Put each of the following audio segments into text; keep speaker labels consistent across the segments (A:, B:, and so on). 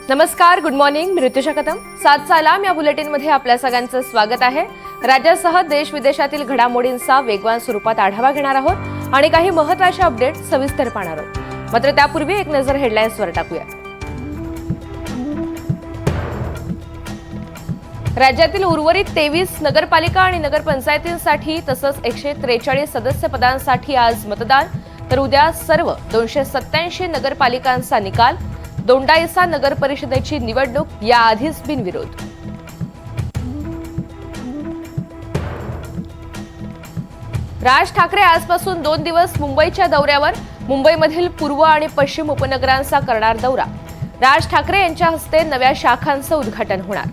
A: नमस्कार, good morning. मी ऋतुषा कदम. 7 सालाम या बुलेटिनमध्ये आपल्या सगळ्यांचं स्वागत आहे. राज्यासह देश विदेशातील घडामोडींचा वेगवान स्वरूपात आढावा घेणार आहोत आणि काही महत्त्वाचे अपडेट सविस्तर पाहणार आहोत. मात्र त्यापूर्वी एक नजर हेडलाईन्सवर टाकूया. राज्यातील उर्वरित 23 नगरपालिका आणि नगरपंचायतींसाठी तसंच 143 सदस्य पदांसाठी आज मतदान, तर उद्या सर्व 287 नगरपालिकांचा निकाल. दोंडाईचा नगर परिषदेची निवडणूक याआधीच बिनविरोध. राज ठाकरे आजपासून 2 दिवस मुंबईच्या दौऱ्यावर. मुंबईमधील पूर्व आणि पश्चिम उपनगरांचा करणार दौरा. राज ठाकरे यांच्या हस्ते नव्या शाखांचं उद्घाटन होणार.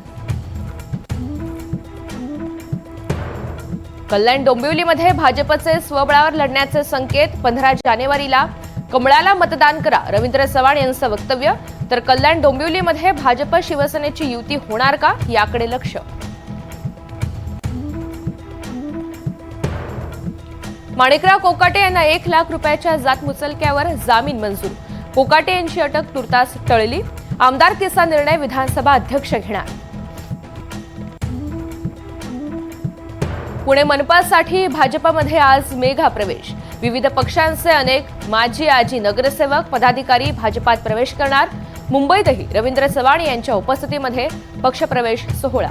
A: कल्याण डोंबिवलीमध्ये भाजपचे स्वबळावर लढण्याचे संकेत. 15 जानेवारीला कमळाला मतदान करा, रवींद्र चव्हाण यांचं वक्तव्य. तर कल्याण डोंबिवलीमध्ये भाजप शिवसेनेची युती होणार का, याकडे लक्ष. माणिकराव कोकाटे यांना 1 लाख रुपयाच्या जात मुचलक्यावर जामीन मंजूर. कोकाटे यांची अटक तुर्तास टळली. आमदारकीचा निर्णय विधानसभा अध्यक्ष घेणार. पुणे मनपासाठी भाजपमध्ये आज मेगा प्रवेश. विविध पक्षांचे अनेक माजी आजी नगरसेवक पदाधिकारी भाजपात प्रवेश करणार. मुंबईतही रवींद्र चव्हाण यांच्या उपस्थितीमध्ये पक्षप्रवेश सोहळा.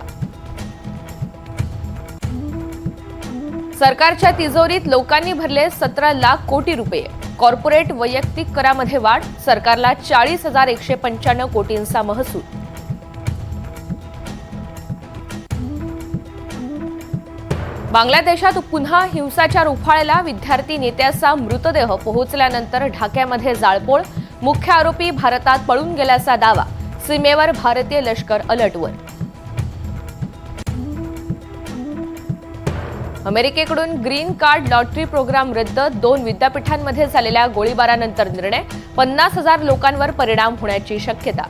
A: सरकारच्या तिजोरीत लोकांनी भरले 17 लाख कोटी रुपये. कॉर्पोरेट वैयक्तिक करामध्ये वाढ. सरकारला 40,195 कोटींचा महसूल. बांगलादेशात पुन्हा हिंसाचार उफाळला. विद्यार्थी नेत्याचा मृतदेह पोहोचल्यानंतर ढाक्यामध्ये जाळपोळ. मुख्य आरोपी भारतात पळून गेल्याचा दावा. सीमेवर भारतीय लष्कर अलर्टवर. अमेरिकेकडून ग्रीन कार्ड लॉटरी प्रोग्राम रद्द. 2 विद्यापीठांमध्ये झालेल्या गोळीबारानंतर निर्णय. 50,000 लोकांवर परिणाम होण्याची शक्यता.